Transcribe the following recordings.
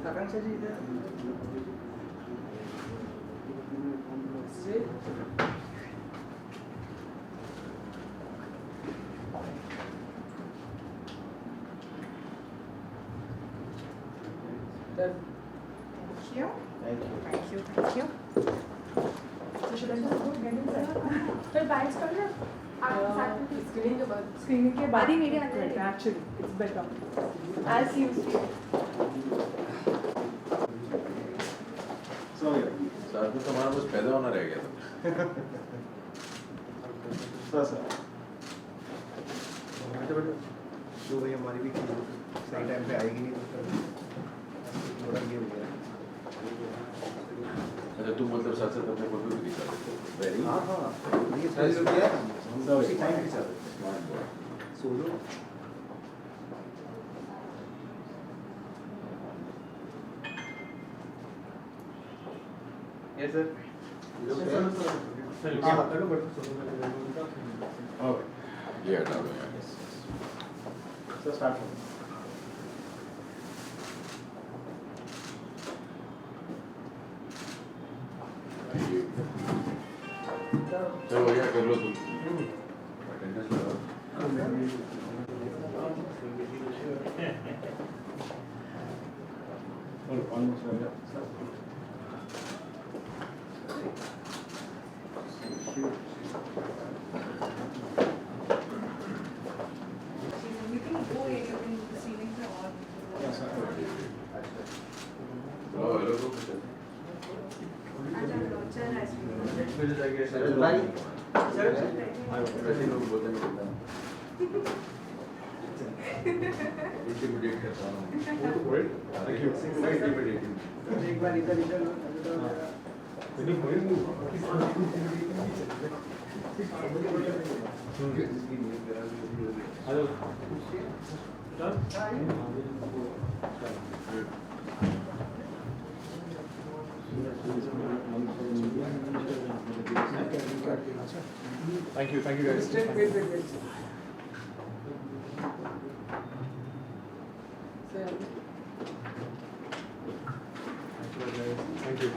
आकांक्षा जी इधर Thank you. So should I just go get it? फिर bags कर लो स्क्रीनिंग के बाद ही media actually it's better as you see. Sir तो हमारा बस पैदा होना रह गया था। जो भाई हमारी भी सही टाइम पे आएगी नहीं तो थोड़ा ये हो गया। अच्छा तुम मतलब साथ साथ अपने फोटो भी दिखा देते हो। वेरी हाँ ये सारी लोग क्या है उसी टाइम पे चल सोलो Yes, sir. ये हटा दो यार। So start. चलो भैया कर लो तुम। अटेंडेंस लगाओ। Almost like that. इंटिमिडेट करता हूँ। एक बार इधर Thank you guys. wait. Thank you.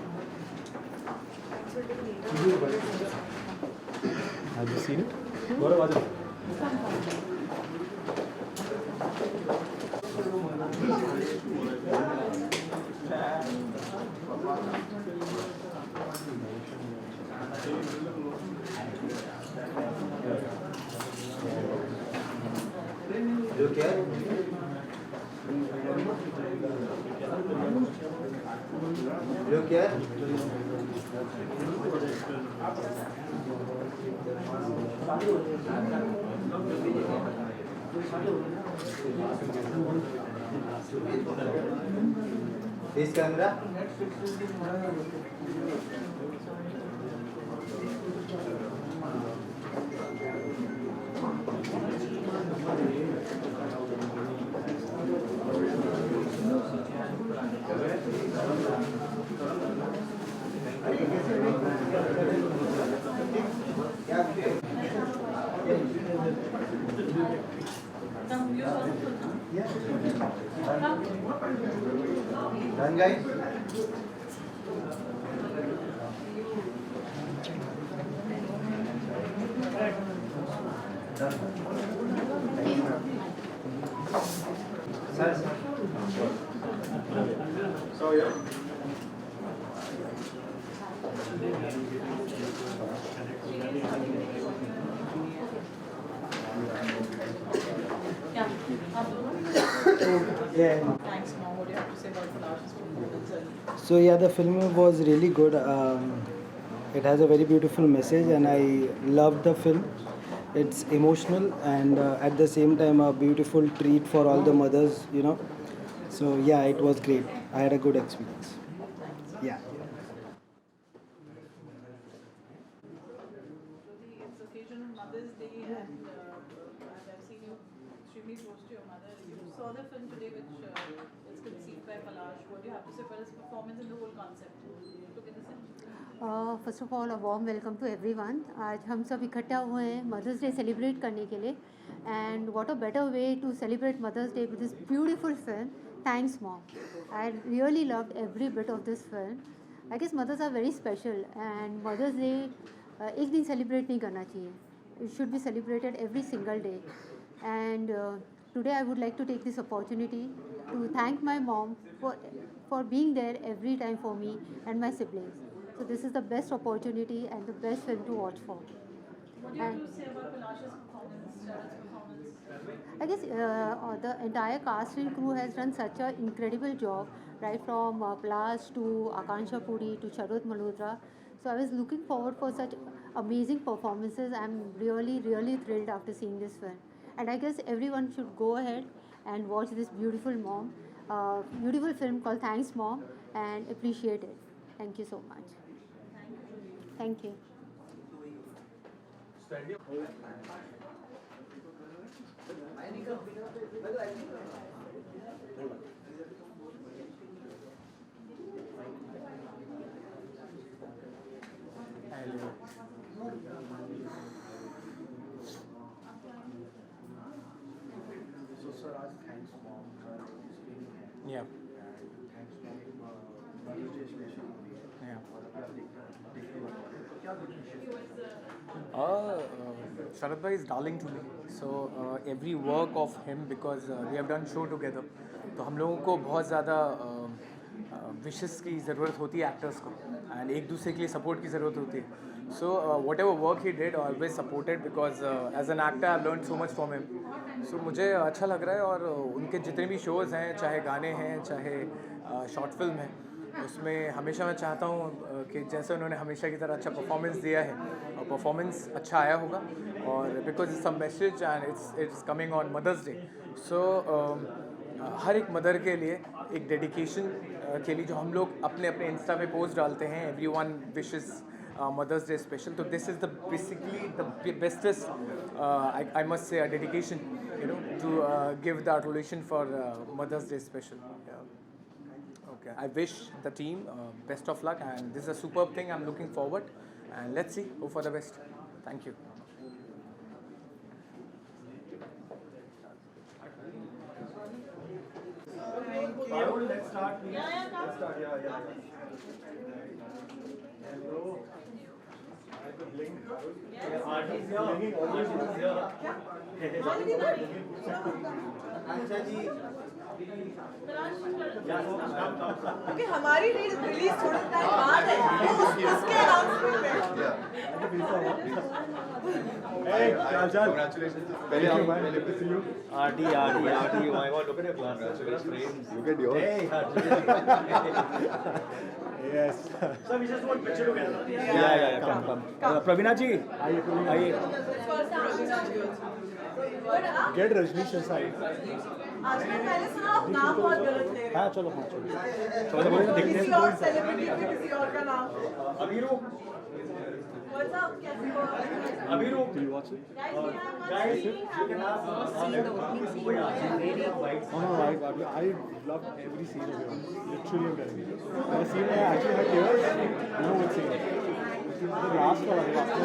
Have you seen it? Gaurav, Ajay. जो क्या जो क्या face camera Done, guys? Done. Sir. So yeah. Yeah. Thanks, Mom. What do you have to say about Kailash performance? So yeah, the film was really good. It has a very beautiful message, and I loved the film. It's emotional and at the same time a beautiful treat for all the mothers, you know. So yeah, it was great. I had a good experience. Yeah. It's occasion of Mother's Day and close to your mother. You saw the film today, which is conceived by Palash. What do you have to say for his performance and the whole concept? Took in the film. First of all a warm welcome to everyone. आज हम सब इकट्ठा हुए हैं mother's day celebrate करने के लिए, and what a better way to celebrate Mother's Day with this beautiful film thanks mom. I really loved every bit of this film. I guess mothers are very special and Mother's Day एक दिन celebrate नहीं करना चाहिए. It should be celebrated every single day. And today I would like to take this opportunity to thank my mom for being there every time for me and my siblings. So this is the best opportunity and the best film to watch for. What do you have to say about Palash's performance, Sharad's performance? I guess the entire cast and crew has done such an incredible job, right from Palash to Akansha Puri to Sharad Malhotra. So I was looking forward for such amazing performances. I'm really thrilled after seeing this film. And I guess everyone should go ahead and watch this beautiful film called Thanks Mom and appreciate it. Thank you so much. Thank you. So sir, thanks mom for explaining it. Yeah. And thanks mom Mother's Day special. Yeah. और अभी आप देखते हो क्या कुछ Sharad bhai is darling to me. So every work of him, because we have done show together. तो हम लोगों को बहुत ज़्यादा विशेस की ज़रूरत होती है एक्टर्स को, एंड एक दूसरे के लिए सपोर्ट की ज़रूरत होती है. So whatever work he did always supported, because as an actor I learn so much from him. So मुझे अच्छा लग रहा है. और उनके जितने भी शोज़ हैं, चाहे गाने हैं चाहे शॉर्ट फिल्म है, उसमें हमेशा मैं चाहता हूँ कि जैसे उन्होंने हमेशा की तरह अच्छा परफॉर्मेंस दिया है, और परफॉर्मेंस अच्छा आया होगा. और because it's a message and it's coming on Mother's Day. So हर एक मदर के लिए एक डेडिकेशन के लिए जो हम लोग अपने अपने इंस्टा पे पोस्ट डालते हैं, everyone wishes Mother's Day special. तो this is the basically the bestest I must say dedication, you know, to give that relation for Mother's Day special. Okay, I wish the team best of luck, and this is a superb thing. I'm looking forward, and let's see. Hope for the best. Thank you. Let's start. Please. Let's start. Yeah. Hello. I have to blink. Artist blinging always is here. अच्छा जी क्योंकि हमारी release थोड़े time बाद है, उसके announcement में. Hey, चल. Congratulations. Pehले to see you. RD, oh my god, look at your plans. Look at yours. Yes. So we just want picture together. Yeah, come. Pravina ji, आइए. Get Rajnish aside. आज मैं पहले सुना, आप नाम बहुत गलत ले रहे हाँ हैं. चलो. किसी और सेलिब्रिटी के किसी और का नाम. अभिरू. What's up? कैसे हो? अभिरू. Do you watch it? Guys, we No, I loved every scene of yours. Literally, I'm telling you. The scene I actually had tears. You know what scene? The last वाला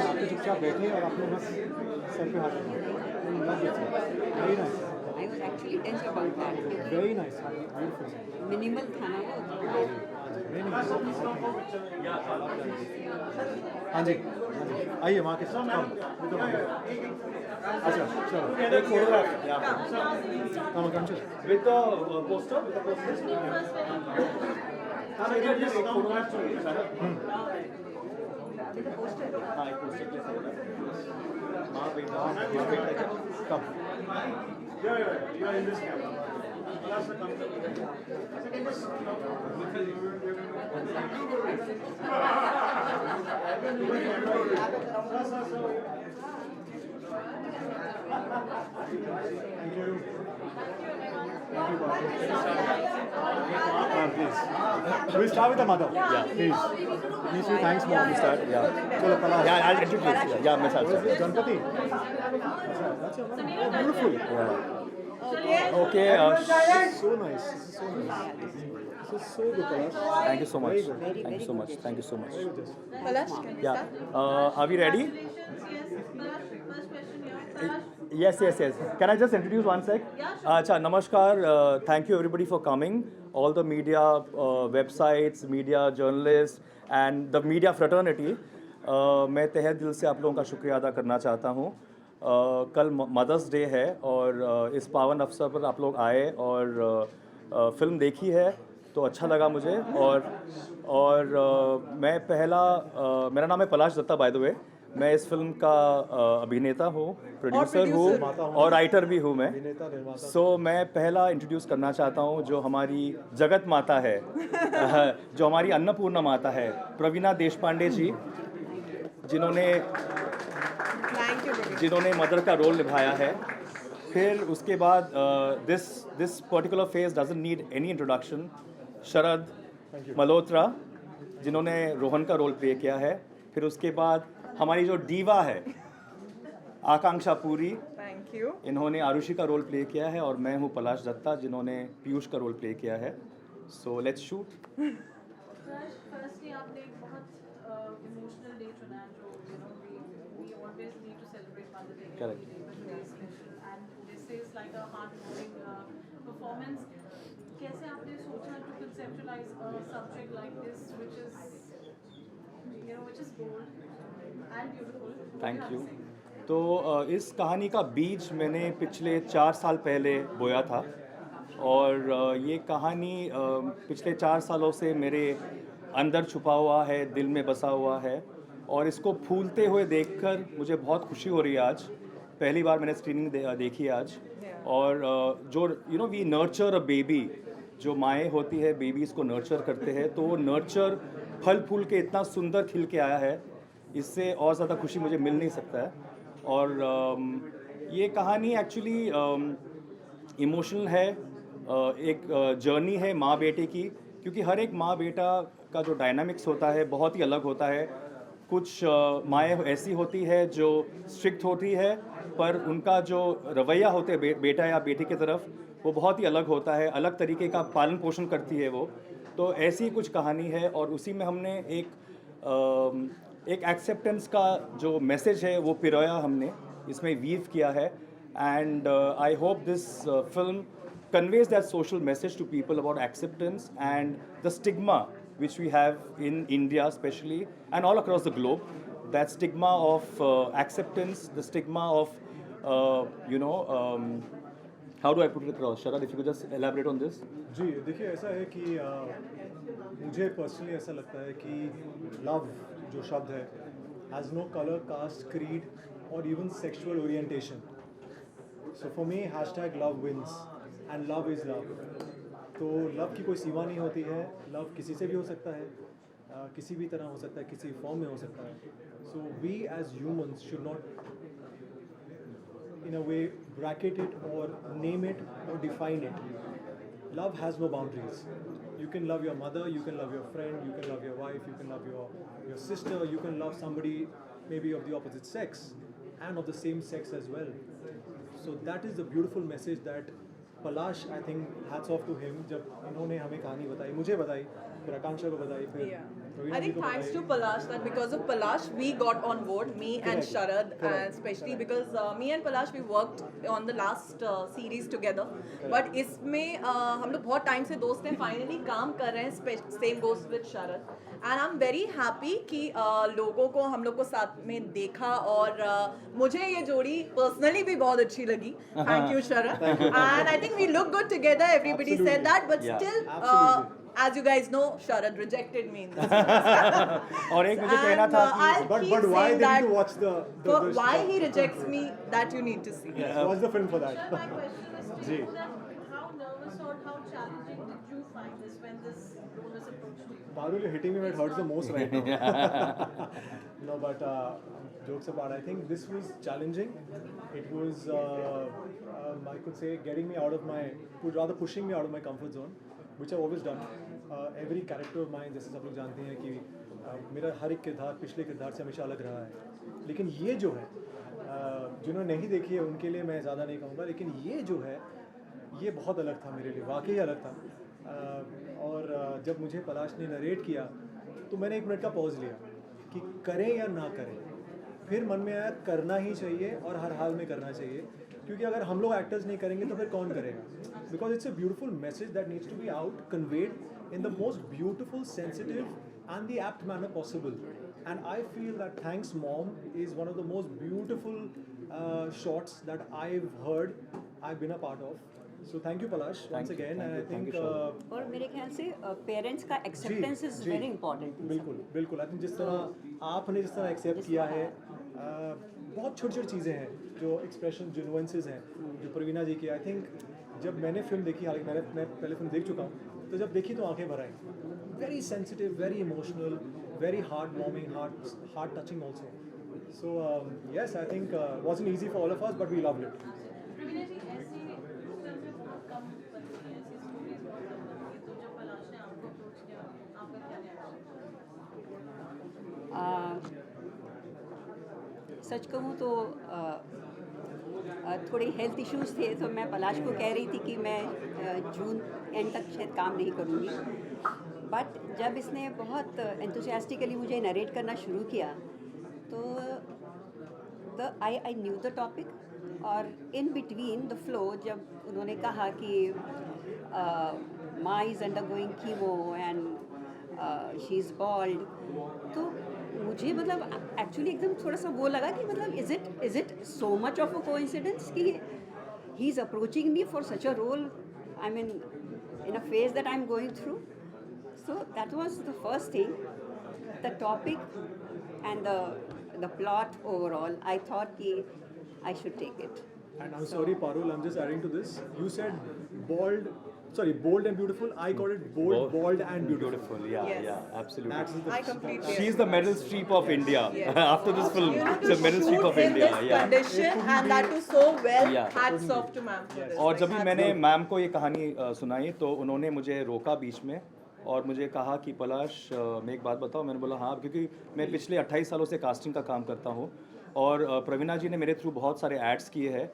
आपने चुपचाप बैठे और आपने बस sir पे हाथ रखा. I love it. Very nice. I was actually tense about that. Very nice. Beautiful. Minimal था ना वो. Very nice. हाँ जी. आइए वहाँ के साथ. अच्छा चलो. Take photograph. Come चल. With the poster. With the poster. हाँ, एक photograph चाहिए सारा. हाँ, एक poster के साथ. माँ बेटा. Come. Yeah, you are in this camera. Please. We start with the mother. Yeah. Please. Please say thanks, mom. We start. Yeah. चलो पलाश. Yeah, I'll introduce. Yeah, मैं साथ. Ganpati. That's your mom. Oh, beautiful. Yeah. Okay. So nice. This is so nice. This is so good, Palash. Thank you so much. Very good. Thank you so much. Thank you so much. Palash, can we Yeah. start? Are we ready? Congratulations. Yes, Palash, first question here. Palash, Yes. Can I just introduce one sec? Yeah, sure. Acha, namaskar. Thank you everybody for coming. All the media, websites, media journalists, and the media fraternity. मैं तहे दिल से आप लोगों का शुक्रिया अदा करना चाहता हूँ. कल मदर्स डे है और इस पावन अवसर पर आप लोग आए और फिल्म देखी है तो अच्छा लगा मुझे और मैं मेरा नाम है पलाश दत्ता बाय द वे. मैं इस फिल्म का अभिनेता हूँ, प्रोड्यूसर हूँ और राइटर भी हूँ मैं. सो मैं पहला इंट्रोड्यूस करना चाहता हूँ जो हमारी जगत माता है, जो हमारी अन्नपूर्णा माता है, प्रवीणा देशपांडे जी, जिन्होंने मदर का रोल निभाया है. फिर उसके बाद this particular face doesn't need any introduction. Sharad Malhotra जिन्होंने रोहन का रोल प्ले किया है. फिर उसके बाद हमारी जो डीवा है आकांक्षा पुरी, Thank you. इन्होंने आरुषि का रोल प्ले किया है और मैं हूँ पलाश दत्ता जिन्होंने पीयूष का रोल प्ले किया है. So let's shoot. फर्स्टली आपने एक बहुत इमोशनल डे चुना है जो we always need to celebrate Mother Day. Correct. But today is special and this is like a heart-warming performance. कैसे आपने सोचा to conceptualize a subject like this which is bold and beautiful? Thank you. तो इस कहानी का बीज मैंने पिछले 4 साल पहले बोया था और ये कहानी पिछले 4 सालों से मेरे अंदर छुपा हुआ है, दिल में बसा हुआ है और इसको फूलते हुए देखकर मुझे बहुत खुशी हो रही है. आज पहली बार मैंने स्क्रीनिंग देखी आज और जो वी नर्चर अ बेबी, जो माएँ होती है बेबीज़ को नर्चर करते हैं, तो वो नर्चर फल फूल के इतना सुंदर खिल के आया है. इससे और ज़्यादा खुशी मुझे मिल नहीं सकता है. और ये कहानी एक्चुअली इमोशनल है, एक जर्नी है माँ बेटे की, क्योंकि हर एक माँ बेटा का जो डायनामिक्स होता है बहुत ही अलग होता है. कुछ माएँ ऐसी होती है जो स्ट्रिक्ट होती है पर उनका जो रवैया होता है बेटा या बेटी की तरफ वो बहुत ही अलग होता है, अलग तरीके का पालन पोषण करती है वो. तो ऐसी कुछ कहानी है और उसी में हमने एक एक्सेप्टेंस का जो मैसेज है वो पिरोया हमने इसमें वीव किया है. And I hope this film conveys that social message to people about acceptance and the stigma which we have in India especially and all across the globe. That stigma of acceptance, the stigma of how do I put it across? Sharad, if you could just elaborate on this. जी देखिए, ऐसा है कि मुझे personally ऐसा लगता है कि love जो शब्द है has no colour, caste, creed और even sexual orientation. So for me hashtag love wins and love is love. तो लव की कोई सीमा नहीं होती है. लव किसी से भी हो सकता है, किसी भी तरह हो सकता है, किसी फॉर्म में हो सकता है. So we as humans should not in a way bracket it or name it or define it. Love has no boundaries. You can love your mother, you can love your friend, you can love your wife, you can love your sister, you can love somebody maybe of the opposite sex and of the same sex as well. So that is the beautiful message that Palash, I think, hats off to him. जब इन्होंने हमें कहानी बताई, मुझे बताई, फिर आकांक्षा को बताई, फिर I think thanks to Palash that because of Palash we got on board, me and Sharad, especially because me and Palash we worked on the last series together. But इसमें हम लोग बहुत टाइम से दोस्त हैं, finally काम कर रहे हैं. Same goes with Sharad. And I'm very happy कि लोगों को हम लोग को साथ में देखा और मुझे ये जोड़ी personally भी बहुत अच्छी लगी. Thank you, Sharad. And I think we look good together. Everybody said that, but still. As you guys know, Sharad rejected me in this. और एक मुझे कहना था कि but why didn't you watch the why he rejects me, that you need to see. Watch the film for that. My question is how nervous or how challenging did you find this when this role was approached to you? Barul, you're hitting me where it hurts the most right now. No, but jokes apart, I think this was challenging. It was, I could say, pushing me out of my comfort zone, which I've always done. Every character of mine, जैसे सब लोग जानते हैं कि मेरा हर एक किरदार पिछले किरदार से हमेशा अलग रहा है. लेकिन ये जो है, जिन्होंने नहीं देखी है उनके लिए मैं ज़्यादा नहीं कहूँगा, लेकिन ये जो है ये बहुत अलग था मेरे लिए, वाकई अलग था। और जब मुझे पलाश ने नरेट किया तो मैंने 1 मिनट का पॉज लिया कि करें या ना करें। फिर मन में आया करना ही चाहिए और हर हाल में करना चाहिए, क्योंकि अगर हम लोग एक्टर्स नहीं करेंगे तो फिर कौन करेगा? Because it's a beautiful message that needs to be out conveyed in the most beautiful, sensitive and the apt manner possible. And I feel that Thanks Mom is one of the most beautiful shots that I've heard, I've been a part of. So thank you Palash once again, and I think और मेरे ख्याल से parents का acceptance is very important. बिल्कुल बिल्कुल। I think जिस तरह आपने जिस तरह एक्सेप्ट किया है, बहुत छोटी छोटी चीज़ें हैं जो एक्सप्रेशन, जो नुएंसेस हैं जो प्रवीणा जी की। आई थिंक जब मैंने फिल्म देखी, हालांकि मैं पहले फिल्म देख चुका हूँ, तो जब देखी तो आंखें भर आई। Very sensitive, very emotional, very heart warming, heart touching also. So yes, I think wasn't easy for all of us, but we loved it. प्रवीणा जी, ऐसी फिल्म में बहुत कम बनती हैं, ऐसी स्टोरीज बहुत कम बनती हैं, तो जब पलाश ने आपको अप्रोच किया, आपका क्या रिएक्शन? सच कहूँ तो थोड़े हेल्थ इश्यूज थे, तो मैं पलाश को कह रही थी कि मैं जून एंड तक शायद काम नहीं करूँगी। बट जब इसने बहुत एंथुसियास्टिकली मुझे नरेट करना शुरू किया तो आई न्यू द टॉपिक, और इन बिटवीन द फ्लो जब उन्होंने कहा कि माँ is undergoing chemo and she is bald, तो मुझे मतलब एक्चुअली एकदम थोड़ा सा वो लगा कि मतलब is it so much of a coincidence कि he is approaching me for such a role, I mean in a phase that I am going through. So that was the first thing, the topic and the plot overall. I thought ki I should take it. And I'm sorry, Parul, I'm just adding to this. You said bold and beautiful. I called it bold and beautiful. Yeah, Yes. yeah, absolutely. That's the I completely She's the Meryl Streep of India. Yes. After this film, You know, it's to the Meryl Streep shoot of in India. this Yeah. condition and that too so well. Yeah. Hats off to ma'am for this. और जब भी Like, मैंने ma'am को ये कहानी सुनाई तो उन्होंने मुझे रोका बीच में और मुझे कहा कि पलाश, मैं एक बात बताऊं। मैंने बोला हाँ, क्योंकि मैं पिछले 28 सालों से कास्टिंग का काम करता हूं और प्रवीणा जी ने मेरे थ्रू बहुत सारे एड्स किए हैं।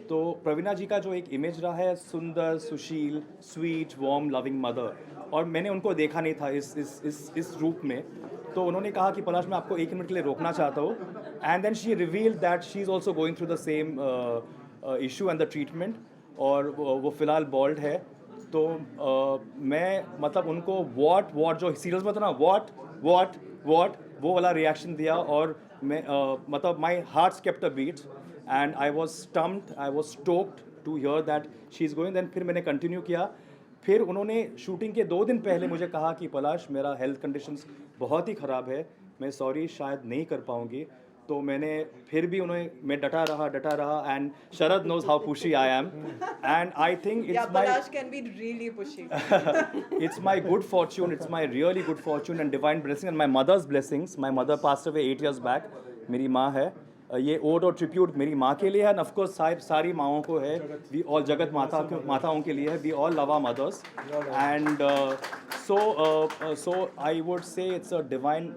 तो प्रवीणा जी का जो एक इमेज रहा है, सुंदर, सुशील, स्वीट, वार्म, लविंग मदर, और मैंने उनको देखा नहीं था इस रूप में। तो उन्होंने कहा कि पलाश, मैं आपको 1 मिनट के लिए रोकना चाहता हूँ। And then she revealed that she is also going through the same issue and the treatment, और वो फ़िलहाल बॉल्ड है। तो मैं मतलब उनको वॉट जो सीरियल्स में था ना, वॉट वो वाला रिएक्शन दिया, और मैं मतलब my heart kept a beat and I was stumped, I was stoked to hear that she is going. Then फिर मैंने कंटिन्यू किया। फिर उन्होंने शूटिंग के 2 दिन पहले मुझे कहा कि पलाश, मेरा हेल्थ कंडीशंस बहुत ही ख़राब है, मैं सॉरी शायद नहीं कर पाऊँगी। तो मैंने फिर भी मैं डटा रहा and Sharad knows how pushy I am, and I think yeah, it's my Palash can be really pushy. it's my good fortune, it's my really good fortune and divine blessing and my mother's blessings. My mother passed away 8 years back. मेरी माँ है। ये odd और tribute मेरी माँ के लिए है, एंड ऑफ कोर्स सारी माँओं को है। वी ऑल जगत माताओं के लिए है। We all love our mothers, and so I would say it's a divine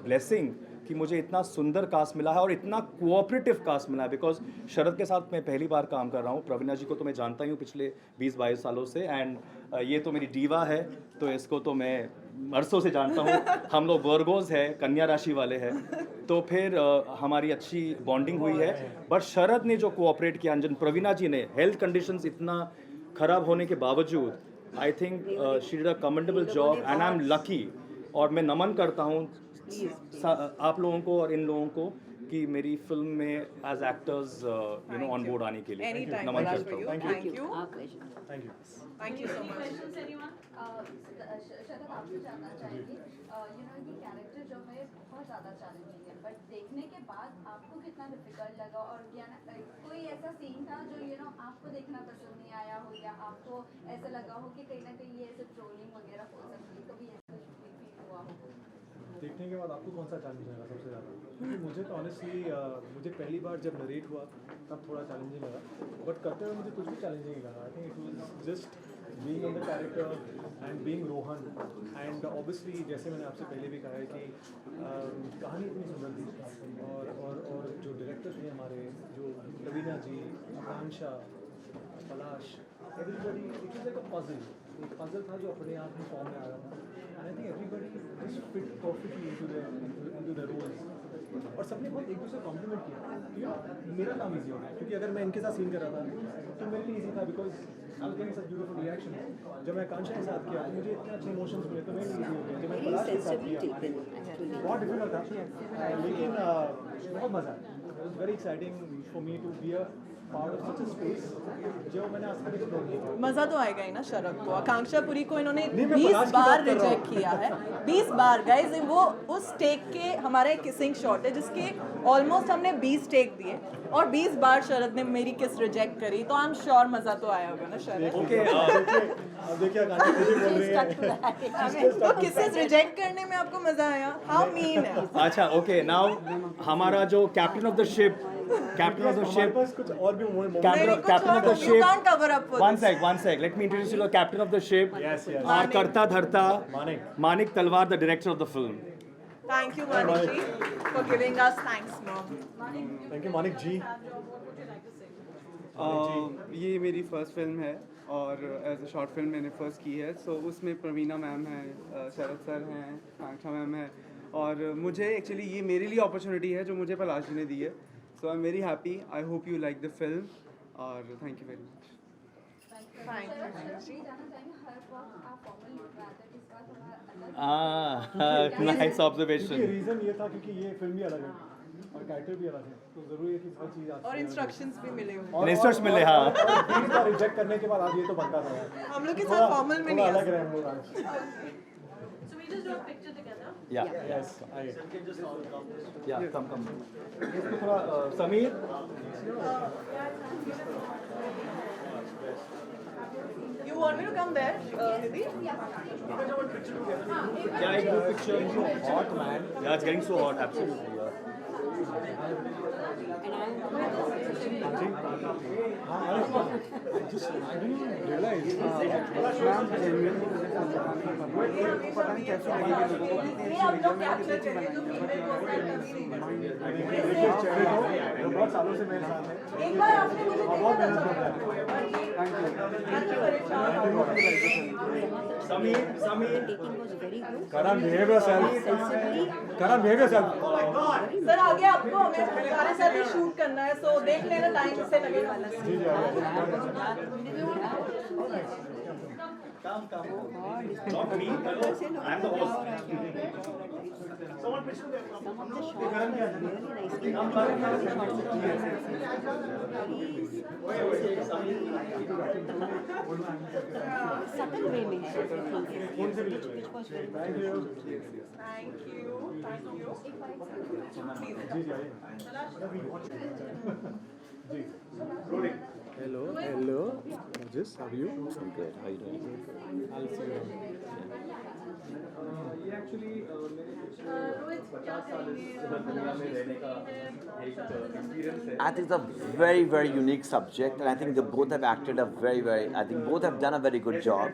blessing कि मुझे इतना सुंदर कास्ट मिला है और इतना कोऑपरेटिव कास्ट मिला है। बिकॉज शरद के साथ मैं पहली बार काम कर रहा हूँ। प्रवीणा जी को तो मैं जानता ही हूँ पिछले 20-22 सालों से, एंड ये तो मेरी डीवा है, तो इसको तो मैं अरसों से जानता हूँ। हम लोग वर्गोज है, कन्या राशि वाले हैं, तो फिर हमारी अच्छी बॉन्डिंग हुई है। बट शरद ने जो कोऑपरेट किया, अंजन प्रवीणा जी ने, हेल्थ कंडीशंस इतना ख़राब होने के बावजूद, I think she did a commendable job and I am lucky. और मैं नमन करता हूँ आप लोगों को और इन लोगों को कि मेरी फिल्म में एज एक्टर्स ऑन बोर्ड आने के लिए Anytime, नमन Palash, करता for हूँ। you. Thank Thank you. Our pleasure. Thank you. Thank you so Any much. questions, anyone? शरद, आपसे जानना चाहेंगे, ये कैरेक्टर जो है बहुत ज़्यादा चैलेंजिंग है, बट देखने के बाद आपको कितना डिफिकल्ट लगा, और क्या कोई ऐसा सीन था जो आपको देखना पसंद नहीं आया हो, या आपको ऐसा लगा हो कि कहीं ना कहीं ये ऐसे ट्रोलिंग वगैरह हो सकती है, कभी ऐसा फील हुआ हो? देखने के बाद आपको कौन सा चैलेंज लगा सबसे ज़्यादा? क्योंकि मुझे तो ऑनेस्टली मुझे पहली बार जब नरेट हुआ तब थोड़ा चैलेंजिंग लगा, बट करते हुए मुझे कुछ भी चैलेंजिंग नहीं लगा। I think it was just being in the character and being Rohan, and obviously जैसे मैंने आपसे पहले भी कहा है कि कहानी इतनी सुंदर थी, और जो डायरेक्टर थे हमारे, जो प्रवीणा जी, आकांक्षा, पलाश, everybody, it was like a puzzle. एक puzzle था जो अपने आप में फॉर्म में आ रहा था. And I think everybody just fit perfectly into the roles. और सबने बहुत एक दूसरे कॉम्प्लीमेंट किया. You know, मेरा काम इजी हो गया क्योंकि अगर मैं इनके साथ सीन कर रहा था तो मेरे लिए इजी था because I was getting such beautiful reaction. जब मैं आकांक्षा के साथ किया तो मुझे इतने अच्छे इमोशंस मिले तो मेरे लिए इजी हो गया. जब मैं पलाश के साथ किया बहुत डिफिकल्ट था लेकिन बहुत मज़ा आया. It was very exciting for me to be a part of such a space जो मैंने आज तक एक्सप्लोर नहीं किया. मजा तो आएगा ही ना शरद को. आकांक्षा पुरी को इन्होंने नहीं, मैं 20 पलाश की बार बात कर रहा रिजेक्ट किया है. 20 बार गाइस. वो उस टेक के हमारा एक किसिंग शॉट है जिसके ऑलमोस्ट हमने 20 टेक दिए और 20 बार शरद ने मेरी किस रिजेक्ट करी. तो आई एम श्योर मजा तो आया होगा ना शरद. ओके अब देखिए आकांक्षा खुद ही बोल रही है. तो किसेस रिजेक्ट करने में आपको मजा आया. हाउ मीन है. अच्छा ओके नाउ हमारा जो कैप्टन ऑफ द शिप हमारे पास कुछ और भी moment captain of the You ship. can't cover up for One this. sec. Let me introduce you to the captain of the ship. Yes. Our Karta Dharta, Manik. Manik Talwar, the director of the film. Thank you, Manik ji, for giving us. Thanks, mom. Thank you Manik ji. ये मेरी first film है और as a short film मैंने first की है. सो उसमें प्रवीणा ma'am हैं, शरद sir हैं, आकांक्षा मैम है और मुझे एक्चुअली ये मेरे लिए अपॉर्चुनिटी है जो मुझे पलाश जी ने दी है. So I am very happy. I hope you like the film और thank you very much. Thank you. जाना चाहेंगे हर वक्त आप फॉर्मल लुक में आते हैं इस बार थोड़ा अलग Nice observation. रीजन ये था क्योंकि ये फिल्म भी अलग है और कैरेक्टर भी अलग है तो जरूरी है कि हर चीज़ आज और इंस्ट्रक्शंस भी मिले हुए. Instructions मिले हाँ. रिजेक्ट करने के बाद आज ये तो बनता था यार. हम लोग के साथ फॉर्मल में नहीं अलग आ रहे हम लोग आज. So we just do a picture together. Yeah. Yes आइए. Yeah. Come. इसको थोड़ा Sameer. You want me to come there, Nidhi? Yeah, a group picture. Hot man. Yeah, it's getting so hot. Absolutely. बहुत सालों से मेरे साथ है. एक बार आपने मुझे बहुत मेहनत करता है. Samir. Karan, behave yourself. Karan, behave yourself. Sir आगे आपको हमें हमारे साथ ही शूट करना है. सो देख लेना टाइम इससे लगेगा. जी जी आइए. Not me. Hello. I'm the host. Subtle way में है. Thank you. Thank you. जी जी आइए. जी. Hello. Just how are you? I'm good. How are you doing? I'll see you. ये एक्चुअली रोहित क्या करेंगे दुनिया में रहने का एक एक्सपीरियंस है. I think it's a very, very unique subject, and I think they both have acted a I think both have done a very good job.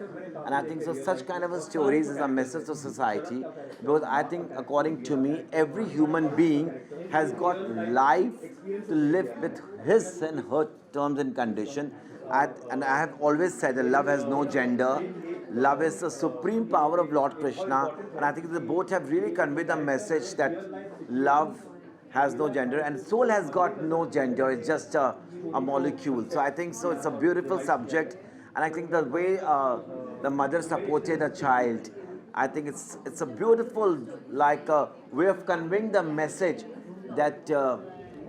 And I think so such kind of a stories is a message to society, because I think, according to me, every human being has got life to live with his and her terms and condition. And I have always said that love has no gender. Love is the supreme power of Lord Krishna, and I think they both have really conveyed the message that love has no gender and soul has got no gender. It's just a molecule. So I think so. It's a beautiful subject, and I think the way the mother supported the child, I think it's a beautiful way of conveying the message that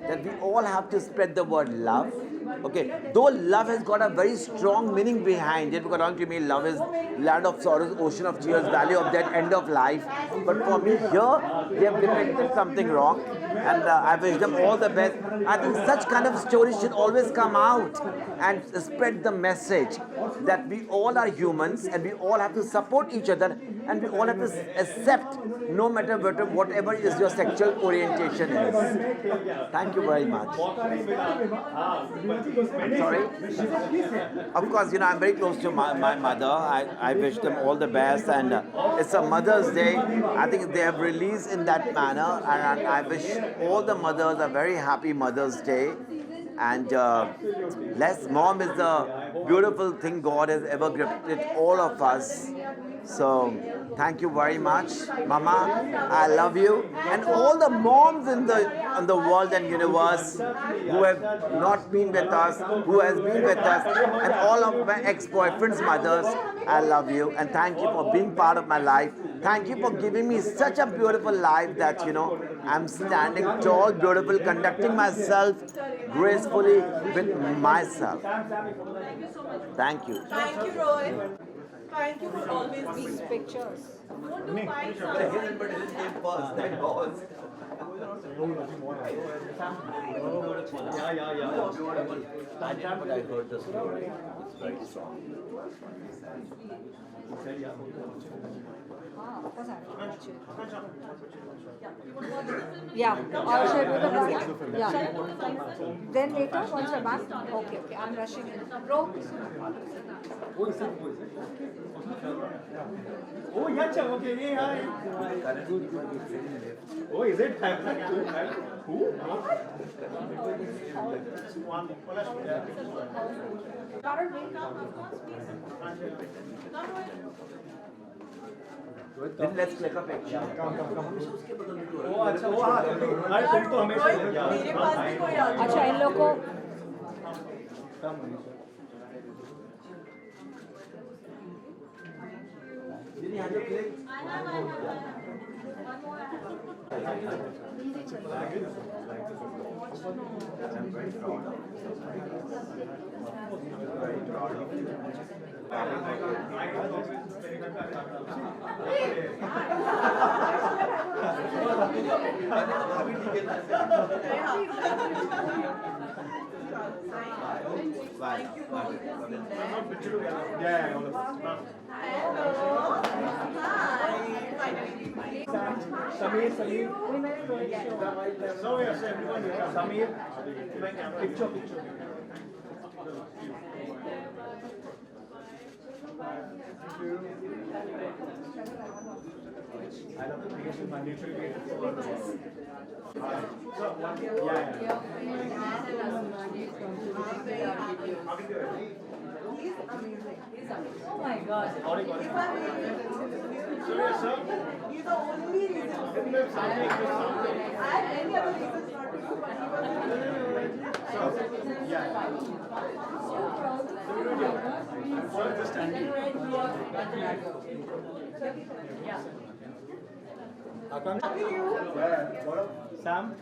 that we all have to spread the word love. Okay, though love has got a very strong meaning behind it, because according to me, love is land of sorrows, ocean of tears, valley of death, end of life. But for me, here they have depicted something wrong, and I wish them all the best. I think such kind of stories should always come out and spread the message that we all are humans and we all have to support each other and we all have to accept no matter whatever is your sexual orientation is. Thank you very much. I'm sorry. Of course, I'm very close to my mother. I wish them all the best, and it's a Mother's Day. I think they have released in that manner, and I wish all the mothers a very happy Mother's Day. And mom is the beautiful thing God has ever gifted all of us. So thank you very much, Mama. I love you, and all the moms in the world and universe who have not been with us, who has been with us, and all of my ex-boyfriends' mothers. I love you, and thank you for being part of my life. Thank you for giving me such a beautiful life that I'm standing tall, beautiful, conducting myself gracefully with myself. Thank you. Thank you, Roy. Thank you for always being Pictures. Won't do five But it came first, that was. I didn't, but I heard the story. It's very strong. Yeah, or should I do the product? Yeah. Then later, once we're back? Okay, I'm rushing in. Bro? Oh, yeah, okay, hey, hi. Oh, is it? Who? Then let's click a picture. Oh, अच्छा, वो हाँ, अरे तुम तो हमेशा मेरे पास भी कोई आ गया। अच्छा, इन लोग को Did you have to click? I'm very proud of Yeah, all of Samir. So yes, everyone. Samir, picture. Thank you. I love the creation mandatory way for the world. So, He's amazing. Oh my God. If I he's the only reason. I had many other reasons not to do, but he was the Sam,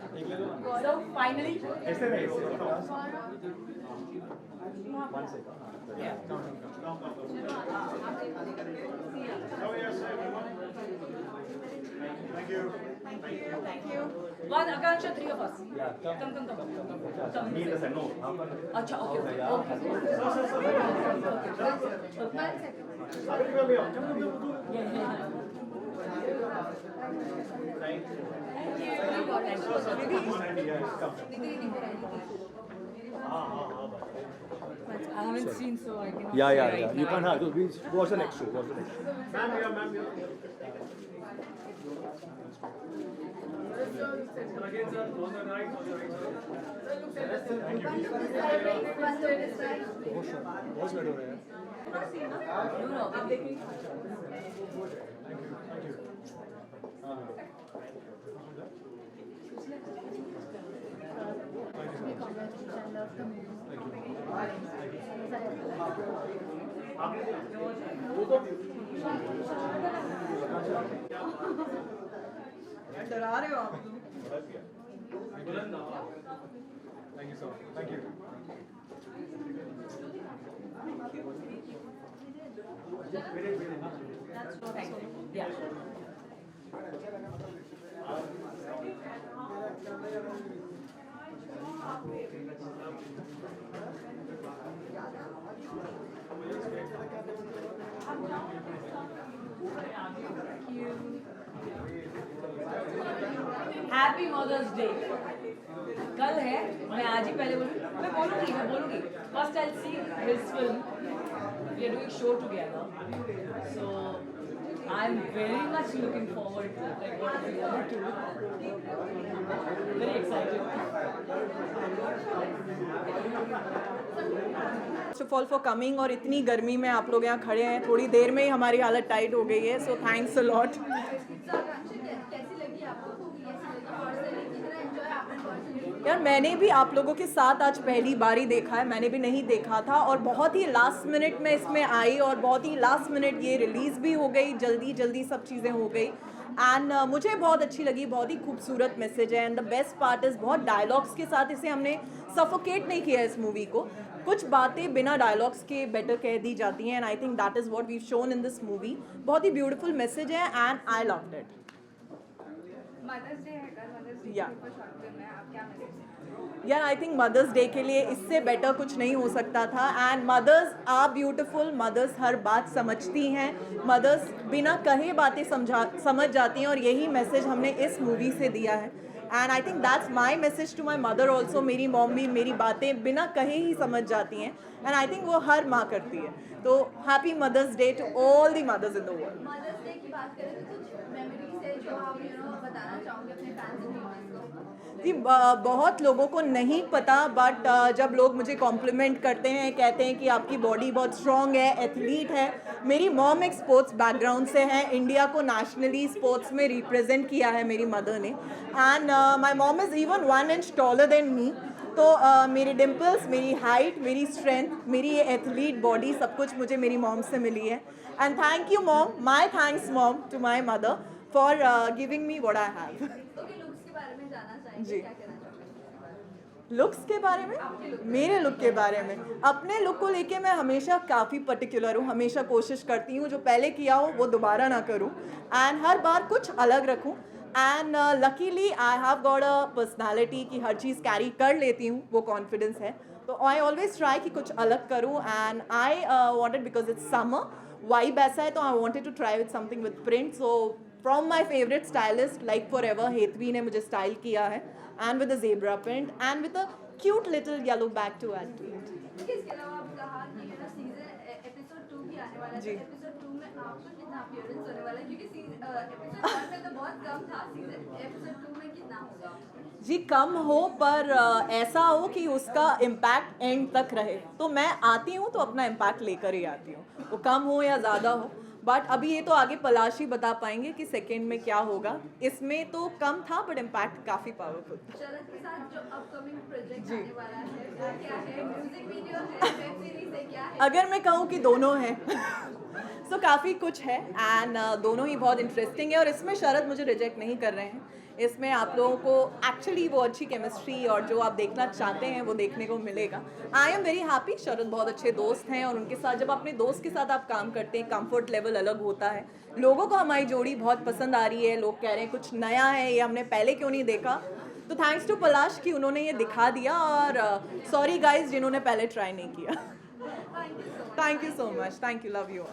So finally. ऐसे नहीं, One second. Yeah. Thank you. Thank you. One, Akansha, three of us. Yeah, Come. Me the same. No. Acha, okay. I haven't seen, so I can. Yeah. You can't have. What's the next show? Ma'am, here. Again, sir, on the right, on the right. Thank you. बहुत better हो रहा है। No, I'm taking. Thank you. डरा रहे हो आप लोग। Thank you, sir. Thank you. Thank you. Yeah. Happy Mother's Day कल है मैं आज ही पहले मैं बोलूँगी first I see his film we are doing show together so I'm very much looking forward to like what we want to do. Very excited. First of all for coming और इतनी गर्मी में आप लोग यहाँ खड़े हैं, थोड़ी देर में ही हमारी हालत टाइट हो गई है, so thanks a lot. यार मैंने भी आप लोगों के साथ आज पहली बार ही देखा है, मैंने भी नहीं देखा था और बहुत ही लास्ट मिनट में इसमें आई और बहुत ही लास्ट मिनट ये रिलीज़ भी हो गई, जल्दी जल्दी सब चीज़ें हो गई एंड मुझे बहुत अच्छी लगी, बहुत ही खूबसूरत मैसेज है and the best part is बहुत डायलॉग्स के साथ इसे हमने सफोकेट नहीं किया इस मूवी को, कुछ बातें बिना डायलॉग्स के बेटर कह दी जाती हैं and I think that is what we shown in this movie. बहुत ही ब्यूटीफुल मैसेज है and I loved it. Mother's Day है कल, मदर्स डे या पर शॉर्ट फिल्म है, आप क्या मैसेज? यार आई थिंक मदर्स डे के लिए इससे बेटर कुछ नहीं हो सकता था and mothers are beautiful, mothers हर बात समझती हैं, मदर्स बिना कहे बातें समझ जाती हैं और यही मैसेज हमने इस मूवी से दिया है and I think that's my message to my mother also. मेरी मॉम भी मेरी बातें बिना कहे ही समझ जाती हैं एंड आई थिंक वो हर माँ करती है. तो happy Mother's Day to all the mothers in the world. Mother's Day की बात करें तो कुछ मेमोरीज है जो आप बताना चाहोगे अपने फैंस एंड व्यूअर्स को? जी बहुत लोगों को नहीं पता बट जब लोग मुझे कॉम्प्लीमेंट करते हैं, कहते हैं कि आपकी बॉडी बहुत स्ट्रॉन्ग है, एथलीट है. मेरी मॉम एक स्पोर्ट्स बैकग्राउंड से है, इंडिया को नेशनली स्पोर्ट्स में रिप्रेजेंट किया है मेरी मदर ने and my mom is even 1 inch taller than me. तो मेरी डिम्पल्स, मेरी हाइट, मेरी स्ट्रेंथ, मेरी ये एथलीट बॉडी सब कुछ मुझे मेरी मॉम से मिली है and thank you mom, my thanks mom to my mother for giving me what I have. Okay, looks के बारे में जानना चाहेंगे, जी. क्या कहना चाहोगे? लुक्स के बारे में, मेरे लुक के बारे में, अपने लुक को लेके मैं हमेशा काफ़ी पर्टिकुलर हूँ, हमेशा कोशिश करती हूँ जो पहले किया हो वो दोबारा ना करूँ एंड हर बार कुछ अलग रखूँ and luckily I have got a personality कि हर चीज़ कैरी कर लेती हूँ, वो कॉन्फिडेंस है. तो आई ऑलवेज ट्राई कि कुछ अलग करूँ and I wanted because it's summer, vibe ऐसा है तो I wanted to try with something with print. So from my favourite stylist like for ever Hetvi ने मुझे स्टाइल किया है and with a zebra print and with a cute little yellow bag to add to it. इसके अलावा आप कहा कि season episode 2 भी आने वाला है, जी. एपिसोड 2 में आपका कितना अपीयरेंस होने वाला है, क्योंकि एपिसोड 1 में तो बहुत कम था, सीजन एपिसोड 2 में कितना होगा? जी कम हो पर ऐसा हो कि उसका इम्पैक्ट एंड तक रहे. तो मैं आती हूँ तो अपना इम्पैक्ट लेकर ही आती हूँ, वो कम हो या ज़्यादा हो. बट अभी ये तो आगे पलाश ही बता पाएंगे कि सेकेंड में क्या होगा. इसमें तो कम था बट इम्पैक्ट काफ़ी पावरफुल था. शरद के साथ जो अपकमिंग प्रोजेक्ट आने वाला है क्या है? म्यूजिक वीडियो है, वेब सीरीज है, क्या है? अगर मैं कहूँ कि दोनों हैं तो काफ़ी कुछ है एंड दोनों ही बहुत इंटरेस्टिंग है और इसमें शरद मुझे रिजेक्ट नहीं कर रहे हैं. इसमें आप लोगों को एक्चुअली वो अच्छी केमिस्ट्री और जो आप देखना चाहते हैं वो देखने को मिलेगा. I am very happy. Sharad बहुत अच्छे दोस्त हैं और उनके साथ जब अपने दोस्त के साथ आप काम करते हैं कंफर्ट लेवल अलग होता है. लोगों को हमारी जोड़ी बहुत पसंद आ रही है, लोग कह रहे हैं कुछ नया है, ये हमने पहले क्यों नहीं देखा. तो थैंक्स टू पलाश कि उन्होंने ये दिखा दिया और सॉरी गाइज जिन्होंने पहले ट्राई नहीं किया. Thank you so much. Thank you. Love you all.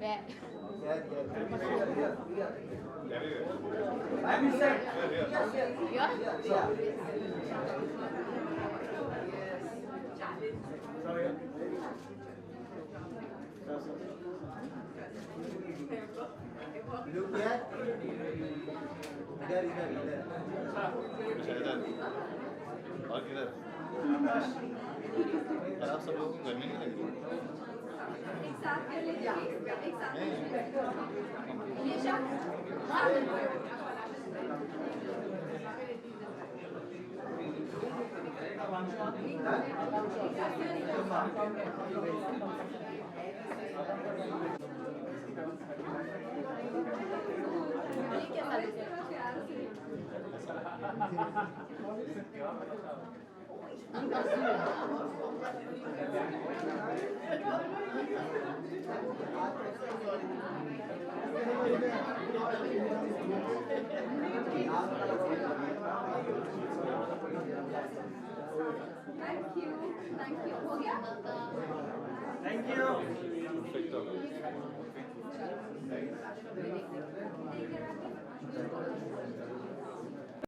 Yeah. और किधर आप सब लोगों को गर्मी नहीं लग रही एक साथ कर लीजिए एक साथ ये शख्स थैंक यू हो गया थैंक यू देख